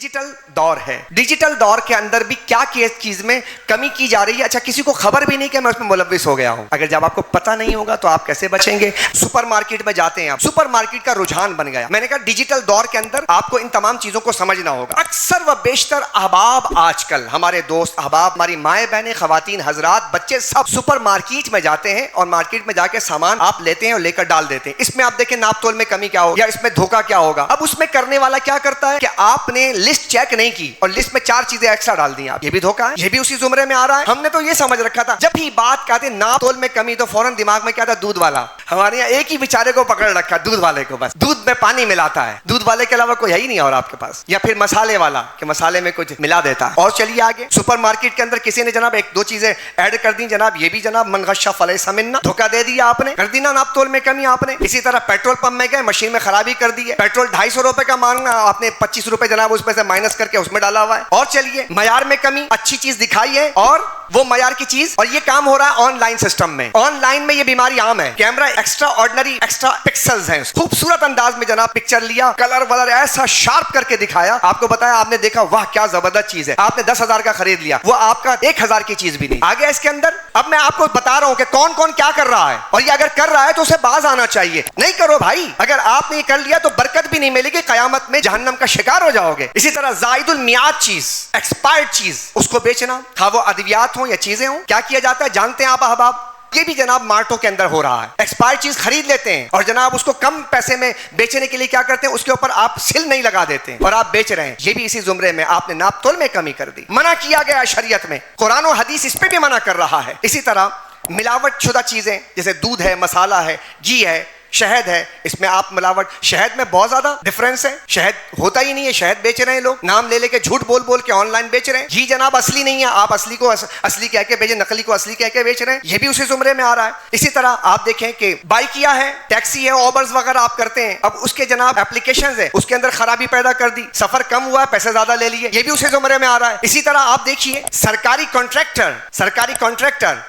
Digital दौर है। Digital दौर के अंदर भी क्या चीज में कमी की जा रही है, अच्छा किसी को खबर भी नहीं कि मैं उसमें मुलव्विस हो गया हूं। अगर जब आपको पता नहीं होगा तो आप कैसे बचेंगे। सुपरमार्केट में जाते हैं आप, सुपरमार्केट का रुझान बन गया। मैंने कहा डिजिटल दौर के अंदर आपको इन तमाम चीजों को समझना होगा। अक्सर व बेशतर अहबाब, आजकल हमारे दोस्त अहबाब, हमारी माएँ बहनें, खवातीन, हजरात, बच्चे सब सुपरमार्केट में जाते हैं और मार्केट में जाके सामान आप लेते हैं और लेकर डाल देते हैं। इसमें आप देखें नाप तोल में कमी क्या होगा या इसमें धोखा क्या होगा। अब उसमें करने वाला क्या करता है कि आपने लिस्ट चेक नहीं की और लिस्ट में 4 चीजें एक्स्ट्रा डाल दी आप, ये भी धोखा है, ये भी उसी जुमरे में आ रहा है। हमने तो ये समझ रखा था जब भी बात कहते नाप तोल में कमी तो फौरन दिमाग में क्या था, दूध वाला। हमारे यहाँ एक ही बेचारे को पकड़ रखा, दूध वाले को, बस दूध में पानी मिलाता है, दूध वाले के अलावा कोई है ही नहीं और आपके पास। या फिर मसाले वाला कि मसाले में कुछ मिला देता है। और चलिए आगे, सुपरमार्केट के अंदर किसी ने जनाब 1-2 चीजें ऐड कर दी, जनाब ये भी जनाब मन गश्शा फलैसा मिन्ना, धोखा दे दिया आपने, कर दी ना नाप तोल में कमी आपने। इसी तरह पेट्रोल पंप में गए, मशीन में खराबी कर दी है, पेट्रोल 250 रुपए का मांगना, आपने 25 रुपए जनाब उसमें से माइनस करके उसमें डाला हुआ है। और चलिए मयार में कमी, अच्छी चीज दिखाई है और वो मयार की चीज, और ये काम हो रहा है ऑनलाइन सिस्टम में। ऑनलाइन में ये बीमारी आम है, camera extra ordinary extra pixels हैं, खूबसूरत अंदाज में जनाब पिक्चर लिया, कलर वलर ऐसा शार्प करके दिखाया, आपको बताया, आपने देखा वाह क्या जबरदस्त चीज है, आपने 10,000 का खरीद लिया, वो आपका 1,000 की चीज भी नहीं। आगे इसके अंदर अब मैं आपको बता रहा हूं कि कौन कौन क्या कर रहा है, और ये अगर कर रहा है तो उसे बाज आना चाहिए। नहीं करो भाई, अगर आपने ये कर लिया तो बरकत भी नहीं मिलेगी, कयामत में जहन्नम का शिकार हो जाओगे। इसी तरह जायदुल मियाद चीज, एक्सपायर्ड चीज, उसको बेचना, हाँ वो अद्वियात हो या चीजें हो, क्या किया जाता है जानते हैं आप अहबाब, ये भी जनाब मार्टों के अंदर हो रहा है। एक्सपायर्ड चीज खरीद लेते हैं और जनाब उसको कम पैसे में बेचने के लिए क्या करते हैं, उसके ऊपर आप सिल नहीं लगा देते और आप बेच रहे हैं। ये भी इसी जुमरे में आपने नाप तोल में कमी कर दी, मना किया गया शरीयत में, कुरान और हदीस इस पे भी मना कर रहा है। इसी तरह मिलावट शुदा चीजें जैसे दूध है, मसाला है, घी है, शहद है, इसमें आप मिलावट, शहद में बहुत ज्यादा डिफरेंस है, शहद होता ही नहीं है, शहद बेच रहे हैं लोग, नाम ले लेके झूठ बोल बोल के ऑनलाइन बेच रहे हैं। घी जनाब असली नहीं है, आप असली को असली कह के बेचे, नकली को असली कह के बेच रहे हैं, ये भी उसी जुमरे में आ रहा है। इसी तरह आप देखें कि बाइक किया है, टैक्सी है, ओबर्स वगैरह आप करते हैं, अब उसके जनाब एप्लीकेशंस है, उसके अंदर खराबी पैदा कर दी, सफर कम हुआ, पैसे ज्यादा ले लिए, ये भी उसी जुमरे में आ रहा है। इसी तरह आप देखिए सरकारी कॉन्ट्रैक्टर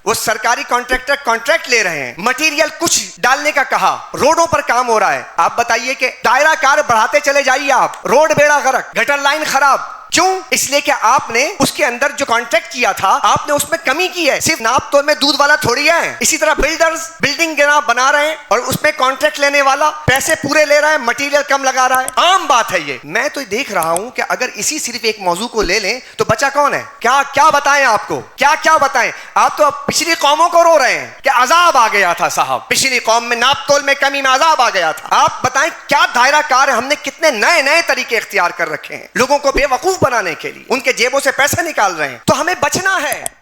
वो सरकारी कॉन्ट्रैक्टर कॉन्ट्रैक्ट ले रहे हैं, मटेरियल कुछ डालने का कहा, रोडों पर काम हो रहा है, आप बताइए कि दायरा कार बढ़ाते चले जाइए आप, रोड बेड़ा गर्क, गटर लाइन खराब, क्यों? इसलिए कि आपने उसके अंदर जो कॉन्ट्रैक्ट किया था आपने उसमें कमी की है, सिर्फ नाप तोल में दूध वाला थोड़ी है। इसी तरह बिल्डर्स बिल्डिंग बना रहे हैं और उसमें कॉन्ट्रैक्ट लेने वाला पैसे पूरे ले रहा है, मटेरियल कम लगा रहा है, आम बात है ये। मैं तो देख रहा हूं कि अगर इसी सिर्फ एक मौजू को ले लें तो बचा कौन है, क्या बताएं आपको, क्या बताएं। आप तो पिछली कौमों को रो रहे हैं कि अजाब आ गया था साहब, पिछली कौम में नाप तोल में कमी में अजाब आ गया था। आप बताएं क्या दायरा कार है, हमने कितने नए तरीके इख्तियार कर रखे हैं लोगों को बेवकूफ बनाने के लिए, उनके जेबों से पैसे निकाल रहे हैं। तो हमें बचना है।